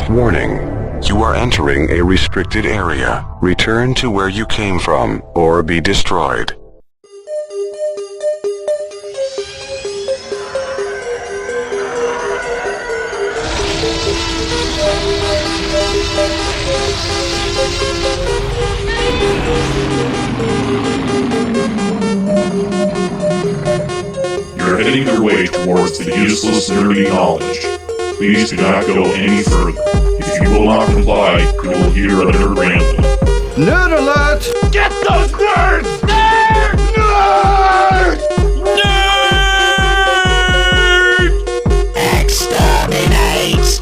Warning. You are entering a restricted area. Return to where you came from, or be destroyed. You're heading your way towards the useless nerdy knowledge. Please do not go any further. If you will not comply, you will hear a nerd ramble. Nerd alert! Get those nerds! Nerds! Nerds! Nerds! Exterminate!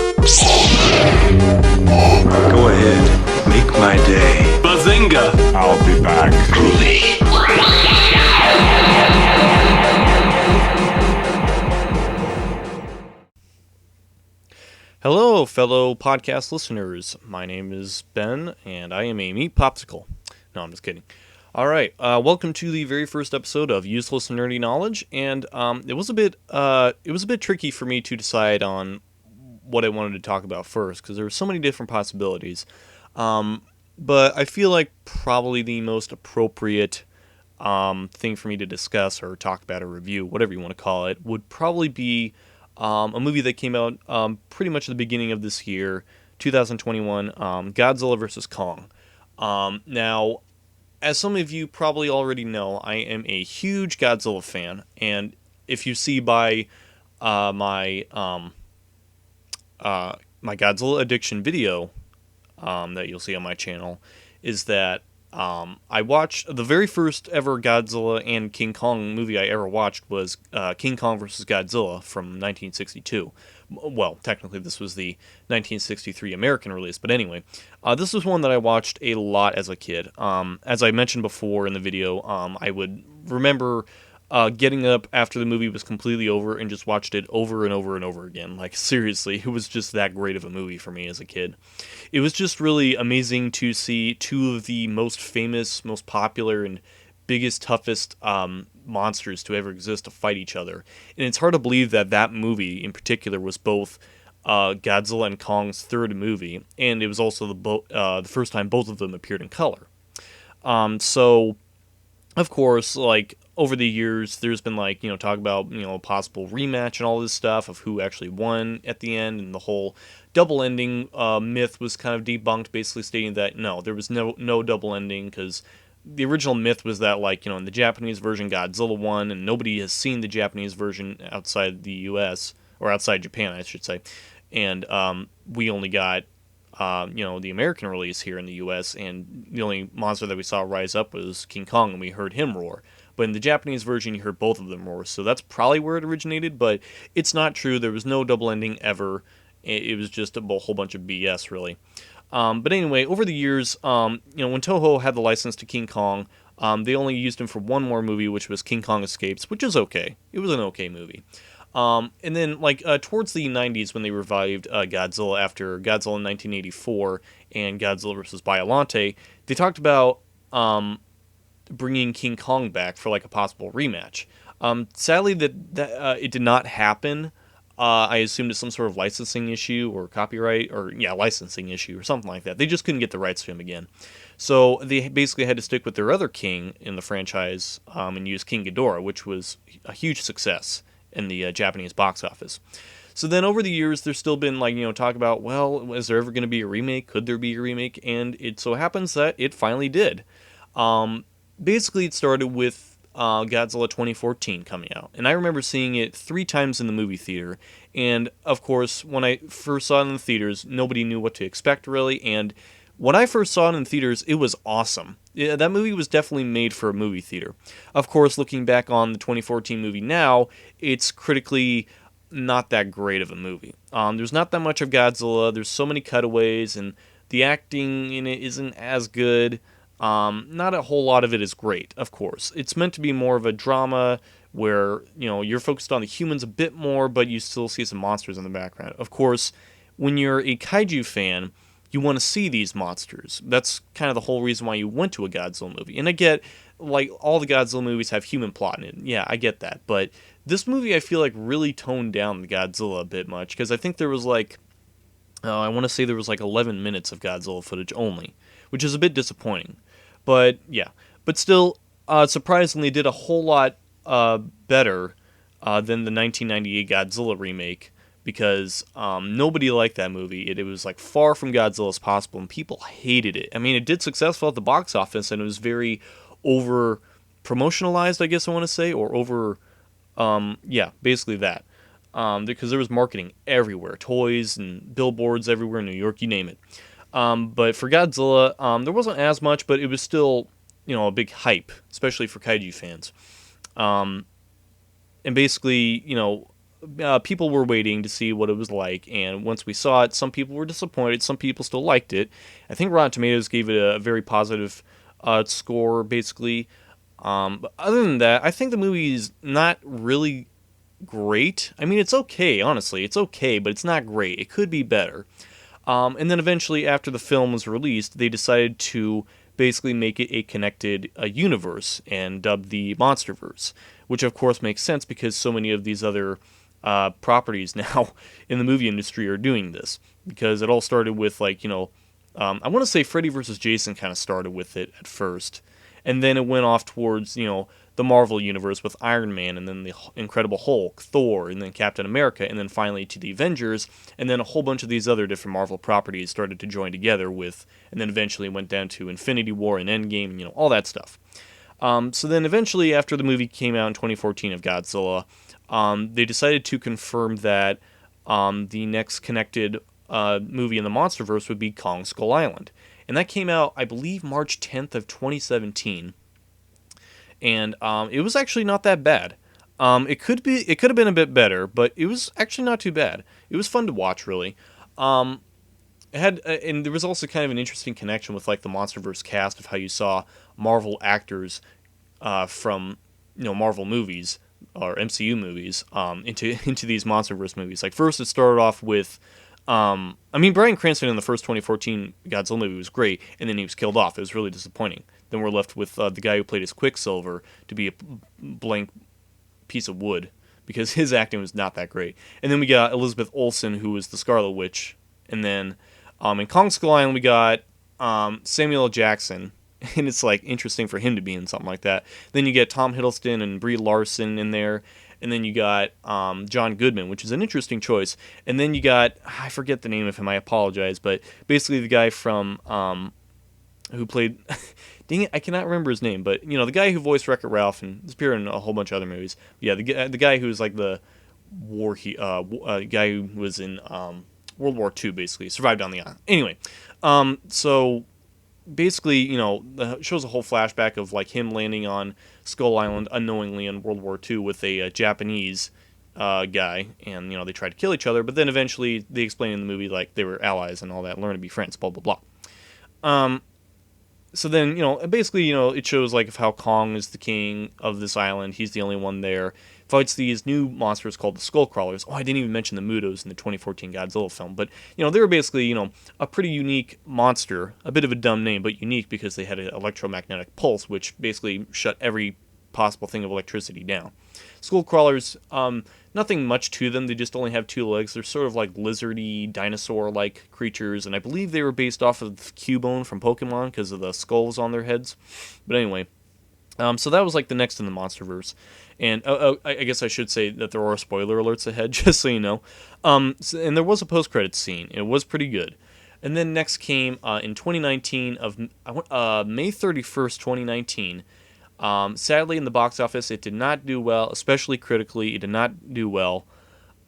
Go ahead, make my day. Bazinga! I'll be back. Hello, fellow podcast listeners. My name is Ben, and I am a meat popsicle. No, I'm just kidding. All right, welcome to the very first episode of Useless and Nerdy Knowledge. And it was a bit tricky for me to decide on what I wanted to talk about first because there were so many different possibilities. But I feel like probably the most appropriate thing for me to discuss or talk about or review, whatever you want to call it, would probably be a movie that came out pretty much at the beginning of this year, 2021, Godzilla vs. Kong. Now, as some of you probably already know, I am a huge Godzilla fan, and if you see by my Godzilla addiction video that you'll see on my channel, is that I watched the very first ever Godzilla and King Kong movie I ever watched was King Kong vs. Godzilla from 1962. Well, technically this was the 1963 American release, but anyway, this was one that I watched a lot as a kid. As I mentioned before in the video, I would remember getting up after the movie was completely over and just watched it over and over and over again. Like, seriously, it was just that great of a movie for me as a kid. It was just really amazing to see two of the most famous, most popular, and biggest, toughest monsters to ever exist to fight each other. And it's hard to believe that that movie in particular was both Godzilla and Kong's third movie, and it was also the first time both of them appeared in color. So, of course, like, over the years, there's been, like, talk about, a possible rematch and all this stuff of who actually won at the end, and the whole double ending myth was kind of debunked, basically stating that, no, there was no double ending, because the original myth was that, like, in the Japanese version, Godzilla won, and nobody has seen the Japanese version outside the U.S., or outside Japan, I should say, and we only got the American release here in the U.S., and the only monster that we saw rise up was King Kong, and we heard him roar. But in the Japanese version, you heard both of them roar, so that's probably where it originated, but it's not true. There was no double ending ever. It was just a whole bunch of BS, really. But anyway, over the years, when Toho had the license to King Kong, they only used him for one more movie, which was King Kong Escapes, which is okay. It was an okay movie. And then, towards the 90s, when they revived Godzilla after Godzilla in 1984 and Godzilla vs. Biollante, they talked about bringing King Kong back for, a possible rematch. Sadly, that it did not happen. I assumed it's some sort of licensing issue or copyright, or, licensing issue or something like that. They just couldn't get the rights to him again. So they basically had to stick with their other king in the franchise and use King Ghidorah, which was a huge success in the Japanese box office. So then over the years, there's still been, talk about, well, is there ever going to be a remake? Could there be a remake? And it so happens that it finally did. Basically, it started with Godzilla 2014 coming out. And I remember seeing it 3 times in the movie theater. And, of course, when I first saw it in the theaters, nobody knew what to expect, really. And when I first saw it in theaters, it was awesome. Yeah, that movie was definitely made for a movie theater. Of course, looking back on the 2014 movie now, it's critically not that great of a movie. There's not that much of Godzilla. There's so many cutaways, and the acting in it isn't as good. Not a whole lot of it is great, of course. It's meant to be more of a drama where, you're focused on the humans a bit more, but you still see some monsters in the background. Of course, when you're a kaiju fan, you want to see these monsters. That's kind of the whole reason why you went to a Godzilla movie. And I get, all the Godzilla movies have human plot in it. Yeah, I get that. But this movie, I feel like, really toned down the Godzilla a bit much, because I think there was, I want to say there was like 11 minutes of Godzilla footage only, which is a bit disappointing. But yeah, but still, surprisingly, did a whole lot better than the 1998 Godzilla remake, because nobody liked that movie. It was like far from Godzilla as possible, and people hated it. I mean, it did successful at the box office, and it was very over promotionalized, I guess I want to say, or over, yeah, basically that. Because there was marketing everywhere, toys and billboards everywhere in New York, you name it. But for Godzilla, there wasn't as much, but it was still, a big hype, especially for kaiju fans. And basically, people were waiting to see what it was like, and once we saw it, some people were disappointed, some people still liked it. I think Rotten Tomatoes gave it a very positive score, basically. But other than that, I think the movie is not really great. I mean, it's okay, honestly. It's okay, but it's not great. It could be better. And then eventually, after the film was released, they decided to basically make it a connected universe and dubbed the MonsterVerse, which of course makes sense because so many of these other properties now in the movie industry are doing this. Because it all started with, I want to say Freddy vs. Jason kind of started with it at first. And then it went off towards, the Marvel Universe with Iron Man, and then the Incredible Hulk, Thor, and then Captain America, and then finally to the Avengers, and then a whole bunch of these other different Marvel properties started to join together with, and then eventually went down to Infinity War and Endgame, and, all that stuff. So then eventually, after the movie came out in 2014 of Godzilla, they decided to confirm that the next connected movie in the MonsterVerse would be Kong Skull Island. And that came out, I believe, March 10th of 2017. And it was actually not that bad. It could have been a bit better, but it was actually not too bad. It was fun to watch, really. It had, and there was also kind of an interesting connection with the MonsterVerse cast of how you saw Marvel actors from Marvel movies or MCU movies into these MonsterVerse movies. Like first, it started off with. Bryan Cranston in the first 2014 Godzilla movie was great, and then he was killed off. It was really disappointing. Then we're left with the guy who played as Quicksilver to be a blank piece of wood, because his acting was not that great. And then we got Elizabeth Olsen, who was the Scarlet Witch. And then in Kong Skull Island, we got Samuel L. Jackson, and it's interesting for him to be in something like that. Then you get Tom Hiddleston and Brie Larson in there. And then you got John Goodman, which is an interesting choice. And then you got, I forget the name of him, I apologize, but basically the guy from, who played, dang it, I cannot remember his name, but, the guy who voiced Wreck-It Ralph and has appeared in a whole bunch of other movies. Yeah, the guy who was the guy who was in World War II, basically, survived on the island. Anyway, so basically, it shows a whole flashback of him landing on Skull Island unknowingly in World War II with a Japanese guy, and they tried to kill each other, but then eventually they explain in the movie they were allies and all that, learn to be friends, blah blah blah. So then basically it shows of how Kong is the king of this island. He's the only one there. Fights these new monsters called the Skull Crawlers. Oh, I didn't even mention the Mutos in the 2014 Godzilla film, but they were basically a pretty unique monster, a bit of a dumb name, but unique because they had an electromagnetic pulse, which basically shut every possible thing of electricity down. Skull Crawlers, nothing much to them. They just only have two legs. They're sort of lizardy, dinosaur-like creatures, and I believe they were based off of Cubone from Pokemon because of the skulls on their heads. But anyway, so that was the next in the MonsterVerse. And I guess I should say that there are spoiler alerts ahead, just so you know. And there was a post-credits scene. It was pretty good. And then next came in 2019 of May 31st, 2019. Sadly, in the box office, it did not do well, especially critically. It did not do well.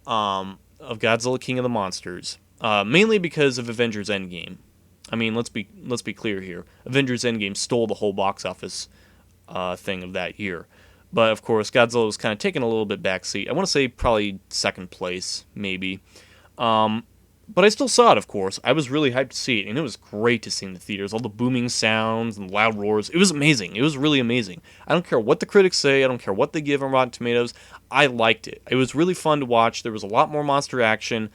Of Godzilla King of the Monsters, mainly because of Avengers Endgame. I mean, let's be clear here. Avengers Endgame stole the whole box office thing of that year. But, of course, Godzilla was kind of taking a little bit backseat. I want to say probably second place, maybe. But I still saw it, of course. I was really hyped to see it, and it was great to see in the theaters. All the booming sounds and loud roars. It was amazing. It was really amazing. I don't care what the critics say. I don't care what they give on Rotten Tomatoes. I liked it. It was really fun to watch. There was a lot more monster action.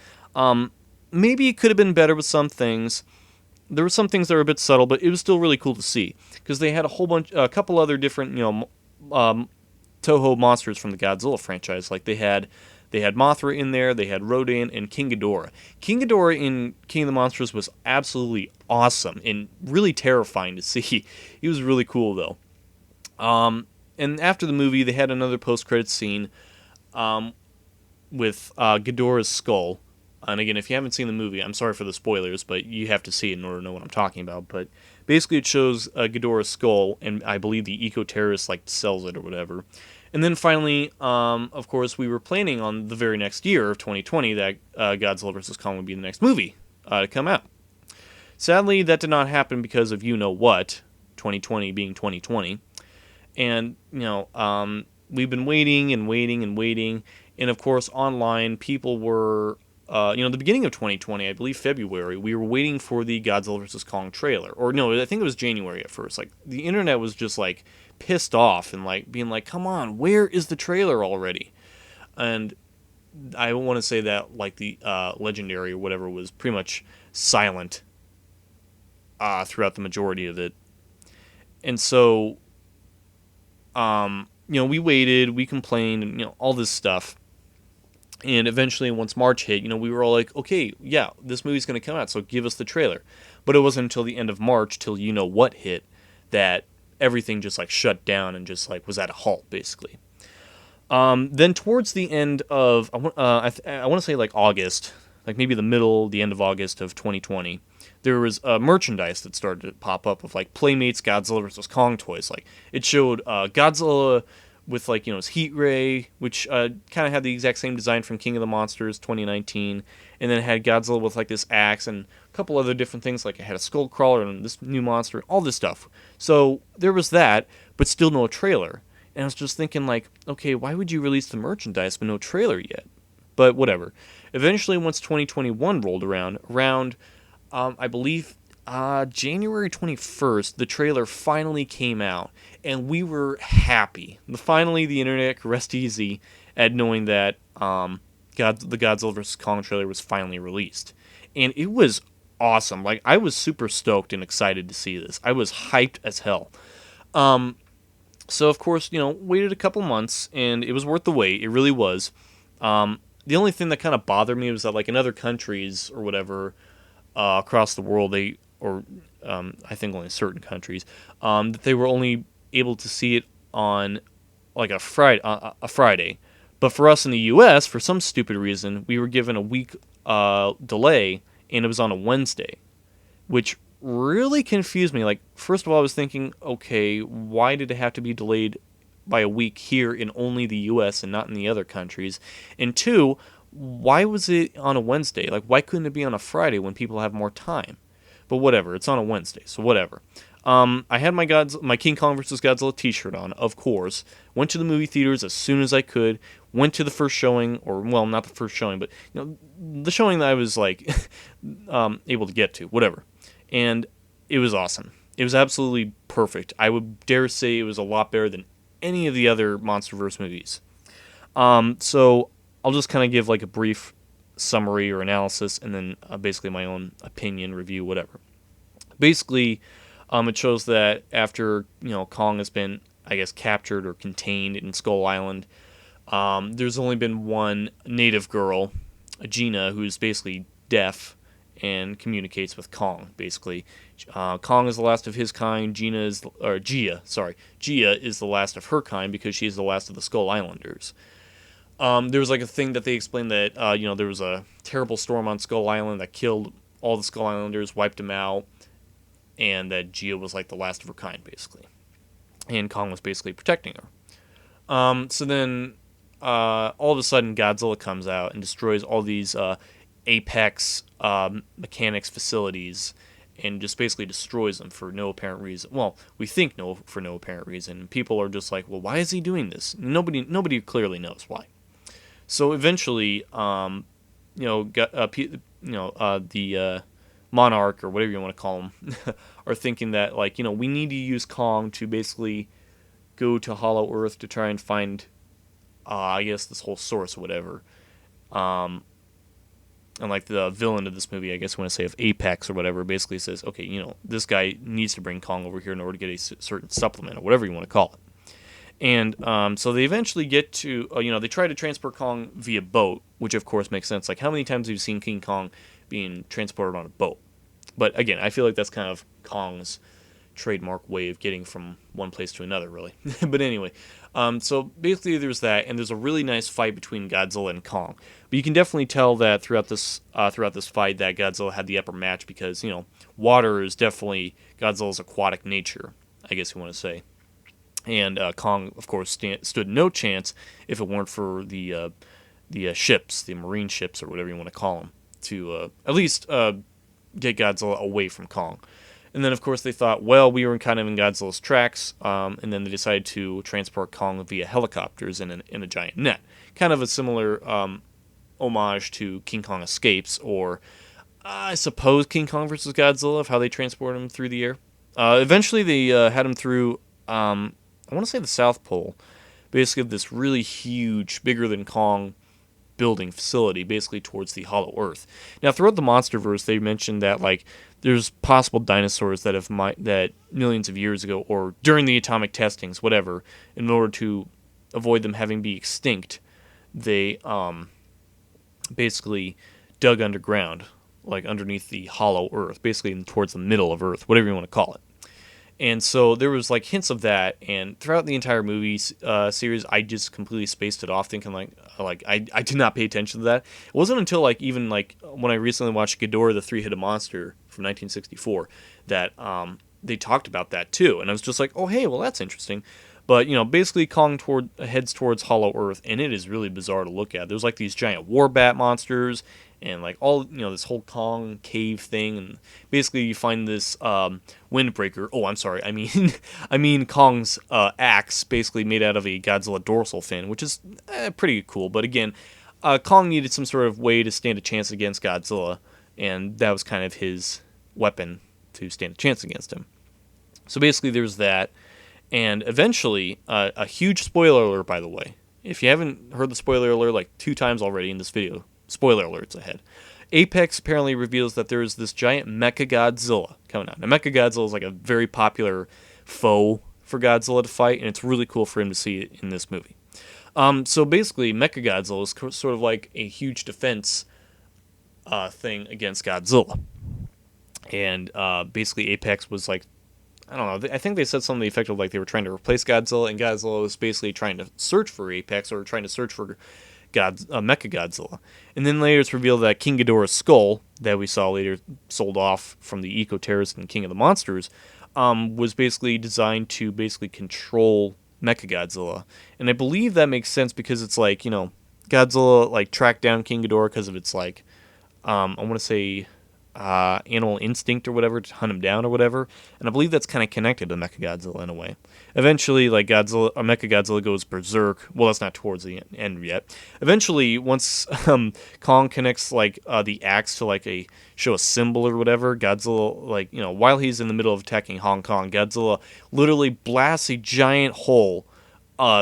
Maybe it could have been better with some things. There were some things that were a bit subtle, but it was still really cool to see. Because they had a couple other different, Toho monsters from the Godzilla franchise. They had They had Mothra in there, they had Rodan, and King Ghidorah. King Ghidorah in King of the Monsters was absolutely awesome and really terrifying to see. He was really cool, though. And after the movie, they had another post-credits scene with Ghidorah's skull. And again, if you haven't seen the movie, I'm sorry for the spoilers, but you have to see it in order to know what I'm talking about. But basically, it shows Ghidorah's skull, and I believe the eco-terrorist sells it or whatever. And then finally, of course, we were planning on the very next year of 2020 that Godzilla vs. Kong would be the next movie to come out. Sadly, that did not happen because of you-know-what, 2020 being 2020. And, we've been waiting and waiting and waiting. And, of course, online, people were, the beginning of 2020, I believe February, we were waiting for the Godzilla vs. Kong trailer. Or, no, I think it was January at first. The internet was just, pissed off and, being like, come on, where is the trailer already? And I want to say that, the Legendary or whatever was pretty much silent throughout the majority of it. And so, we waited, we complained, and, all this stuff. And eventually, once March hit, we were all like, okay, yeah, this movie's going to come out, so give us the trailer. But it wasn't until the end of March, till you-know-what hit, that everything just, shut down and just, was at a halt, basically. Then towards the end of, I want to say, August, maybe the end of August of 2020, there was merchandise that started to pop up of Playmates Godzilla vs. Kong toys. It showed Godzilla with his heat ray, which kind of had the exact same design from King of the Monsters 2019, and then it had Godzilla with this axe and a couple other different things. It had a skull crawler and this new monster, all this stuff. So there was that, but still no trailer. And I was just thinking okay, why would you release the merchandise but no trailer yet? But whatever. Eventually, once 2021 rolled around I believe January 21st, the trailer finally came out, and we were happy. Finally, the internet could rest easy at knowing that the Godzilla vs. Kong trailer was finally released. And it was awesome. I was super stoked and excited to see this. I was hyped as hell. So, of course, waited a couple months, and it was worth the wait. It really was. The only thing that kind of bothered me was that, in other countries or whatever, across the world, I think only certain countries, that they were only able to see it on a Friday. But for us in the U.S., for some stupid reason, we were given a week delay, and it was on a Wednesday, which really confused me. First of all, I was thinking, okay, why did it have to be delayed by a week here in only the U.S. and not in the other countries? And two, why was it on a Wednesday? Why couldn't it be on a Friday when people have more time? But whatever, it's on a Wednesday, so whatever. I had my King Kong vs. Godzilla t-shirt on, of course. Went to the movie theaters as soon as I could. Went to the first showing, or, well, not the first showing, but, the showing that I was, able to get to, whatever. And it was awesome. It was absolutely perfect. I would dare say it was a lot better than any of the other MonsterVerse movies. So I'll just kind of give a brief summary or analysis, and then basically my own opinion, review, whatever. Basically, it shows that after Kong has been, I guess, captured or contained in Skull Island, there's only been one native girl, Gina, who's basically deaf and communicates with Kong. Basically, Kong is the last of his kind. Gia is the last of her kind because she is the last of the Skull Islanders. There was a thing that they explained that, there was a terrible storm on Skull Island that killed all the Skull Islanders, wiped them out, and that Gia was the last of her kind, basically. And Kong was basically protecting her. So then, all of a sudden, Godzilla comes out and destroys all these Apex mechanics facilities and just basically destroys them for no apparent reason. Well, we think for no apparent reason. People are just well, why is he doing this? Nobody clearly knows why. So eventually, the Monarch, or whatever you want to call them, are thinking that, we need to use Kong to basically go to Hollow Earth to try and find, I guess, this whole source or whatever. And, the villain of this movie, I guess you want to say, of Apex or whatever, basically says, okay, this guy needs to bring Kong over here in order to get a certain supplement, or whatever you want to call it. And so they eventually get to, they try to transport Kong via boat, which of course makes sense. Like, how many times have you seen King Kong being transported on a boat? But again, I feel like that's kind of Kong's trademark way of getting from one place to another, really. But anyway, so basically there's that, and there's a really nice fight between Godzilla and Kong. But you can definitely tell that throughout this fight that Godzilla had the upper match because water is definitely Godzilla's aquatic nature, I guess you want to say. And Kong, of course, stood no chance if it weren't for the ships, the marine ships, or whatever you want to call them, to at least get Godzilla away from Kong. And then, of course, they thought, well, we were kind of in Godzilla's tracks, and then they decided to transport Kong via helicopters in a giant net. Kind of a similar homage to King Kong Escapes, or I suppose King Kong vs. Godzilla, of how they transport him through the air. Eventually, they had him through, I want to say the South Pole, basically this really huge, bigger than Kong building facility, basically towards the Hollow Earth. Now, throughout the MonsterVerse, they mentioned that there's possible dinosaurs that millions of years ago, or during the atomic testings, whatever, in order to avoid them having be extinct, they basically dug underground, like underneath the Hollow Earth, basically towards the middle of Earth, whatever you want to call it. And so there was hints of that, and throughout the entire movie series, I just completely spaced it off, thinking I did not pay attention to that. It wasn't until when I recently watched Ghidorah the Three-Headed Monster from 1964 that they talked about that too, and I was just like, oh hey, well that's interesting. But basically Kong heads towards Hollow Earth, and it is really bizarre to look at. There's these giant war bat monsters, and all this whole Kong cave thing, and basically you find this windbreaker. Oh, I'm sorry. I mean Kong's axe, basically made out of a Godzilla dorsal fin, which is pretty cool. But again, Kong needed some sort of way to stand a chance against Godzilla, and that was kind of his weapon to stand a chance against him. So basically, there's that. And eventually, a huge spoiler alert, by the way. If you haven't heard the spoiler alert 2 times already in this video, spoiler alerts ahead. Apex apparently reveals that there is this giant Mecha Godzilla coming out. Now, Mecha Godzilla is a very popular foe for Godzilla to fight, and it's really cool for him to see it in this movie. So basically, Mecha Godzilla is sort of like a huge defense thing against Godzilla. And basically, Apex was I don't know, I think they said something effective they were trying to replace Godzilla, and Godzilla was basically trying to search for Apex, or trying to search for Mecha Godzilla. And then later it's revealed that King Ghidorah's skull, that we saw later sold off from the Eco-Terrorist and King of the Monsters, was basically designed to basically control Mecha Godzilla. And I believe that makes sense because it's Godzilla tracked down King Ghidorah because of its I want to say animal instinct or whatever to hunt him down or whatever, and I believe that's kind of connected to Mechagodzilla in a way. Eventually, Mechagodzilla goes berserk. Well, that's not towards the end yet. Eventually, once Kong connects the axe to show a symbol or whatever, Godzilla while he's in the middle of attacking Hong Kong, Godzilla literally blasts a giant hole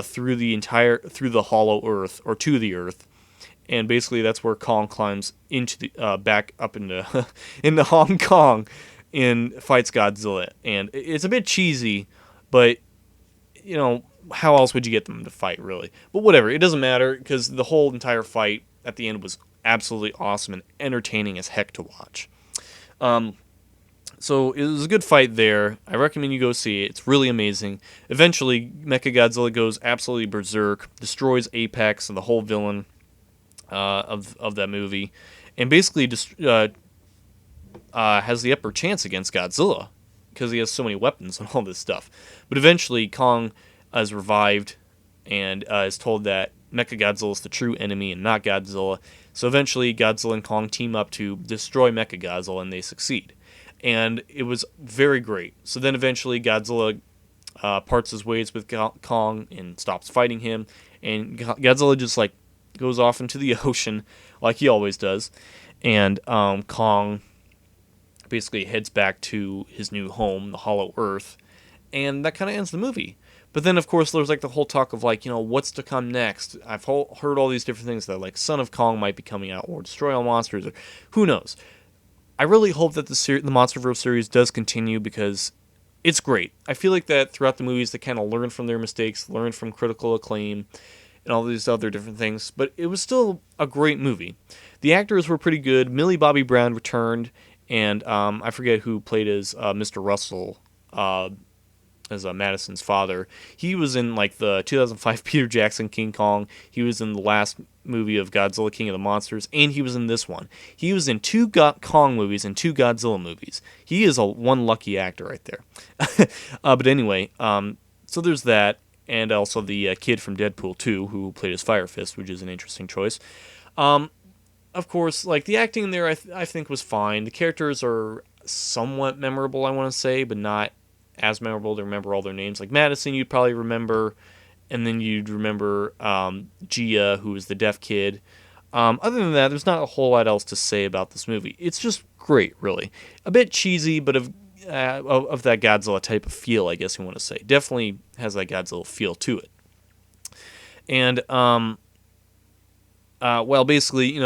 through the Hollow Earth, or to the Earth. And basically, that's where Kong climbs into the back up into into Hong Kong and fights Godzilla. And it's a bit cheesy, but how else would you get them to fight, really? But whatever, it doesn't matter because the whole entire fight at the end was absolutely awesome and entertaining as heck to watch. So it was a good fight there. I recommend you go see it. It's really amazing. Eventually, Mechagodzilla goes absolutely berserk, destroys Apex and the whole villain of that movie, and basically has the upper chance against Godzilla because he has so many weapons and all this stuff. But eventually, Kong is revived and is told that Mechagodzilla is the true enemy and not Godzilla. So eventually, Godzilla and Kong team up to destroy Mechagodzilla, and they succeed. And it was very great. So then eventually, Godzilla parts his ways with Kong and stops fighting him, and Godzilla just goes off into the ocean like he always does, and Kong basically heads back to his new home, the Hollow Earth, and that kind of ends the movie. But then, of course, there's the whole talk of what's to come next. I've heard all these different things that Son of Kong might be coming out, or Destroy All Monsters, or who knows. I really hope that the MonsterVerse series does continue because it's great. I feel like that throughout the movies, they kind of learn from their mistakes, learn from critical acclaim, and all these other different things. But it was still a great movie. The actors were pretty good. Millie Bobby Brown returned, and I forget who played as Mr. Russell, as Madison's father. He was in like the 2005 Peter Jackson King Kong. He was in the last movie of Godzilla King of the Monsters, and he was in this one. He was in two Kong movies and two Godzilla movies. He is one lucky actor right there. But anyway, so there's that, and also the kid from Deadpool 2 who played as Fire Fist, which is an interesting choice. Of course, like the acting in there, I think was fine. The characters are somewhat memorable, I want to say, but not as memorable to remember all their names. Like Madison, you'd probably remember, and then you'd remember Gia, who was the deaf kid. Other than that, there's not a whole lot else to say about this movie. It's just great, really. A bit cheesy, but of that Godzilla type of feel, I guess you want to say. Definitely has that Godzilla feel to it. And well, basically,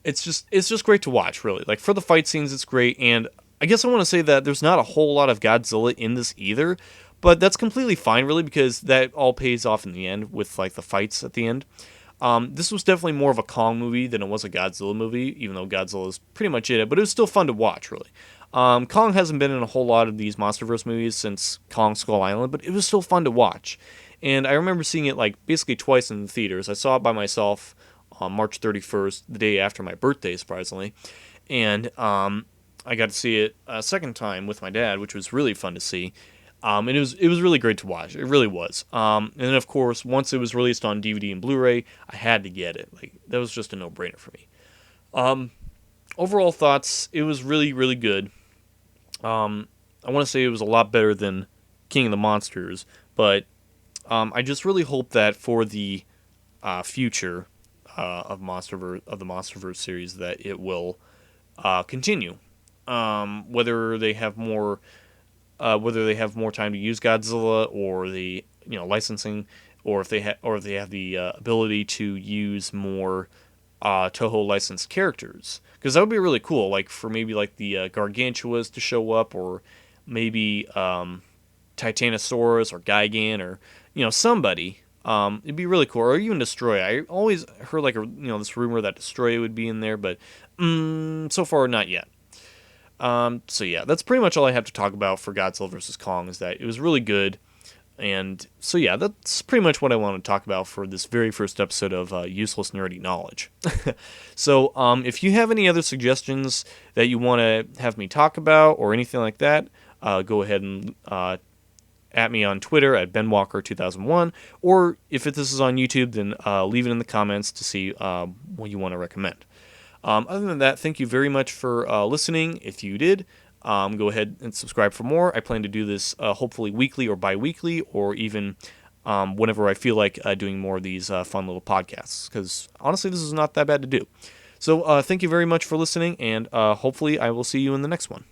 it's just great to watch, really. Like for the fight scenes, it's great, and I guess I want to say that there's not a whole lot of Godzilla in this either, but that's completely fine, really, because that all pays off in the end with like the fights at the end. This was definitely more of a Kong movie than it was a Godzilla movie, even though Godzilla is pretty much it, but it was still fun to watch, really. Kong hasn't been in a whole lot of these MonsterVerse movies since Kong Skull Island, but it was still fun to watch. And I remember seeing it like basically twice in the theaters. I saw it by myself on March 31st, the day after my birthday, surprisingly. And I got to see it a second time with my dad, which was really fun to see. And it was really great to watch. It really was. And then, of course, once it was released on DVD and Blu-ray, I had to get it. Like that was just a no-brainer for me. Overall thoughts, it was really, really good. I want to say it was a lot better than King of the Monsters, but I just really hope that for the future of the MonsterVerse series, that it will continue. Whether they have more time to use Godzilla, or the licensing, or if they have the ability to use more Toho licensed characters, because that would be really cool. Like for maybe like the Gargantuas to show up, or maybe Titanosaurus or Gigan, or somebody. It'd be really cool, or even Destroy. I always heard like this rumor that Destroy would be in there, but so far not yet. So yeah, that's pretty much all I have to talk about for Godzilla vs. Kong, is that it was really good. And so yeah, that's pretty much what I want to talk about for this very first episode of Useless Nerdy Knowledge. So if you have any other suggestions that you want to have me talk about or anything like that, go ahead and at me on Twitter at BenWalker2001, or if this is on YouTube, then leave it in the comments to see what you want to recommend. Other than that, thank you very much for listening. If you did, go ahead and subscribe for more. I plan to do this hopefully weekly or bi-weekly, or even whenever I feel like doing more of these fun little podcasts, because honestly, this is not that bad to do. So thank you very much for listening, and hopefully I will see you in the next one.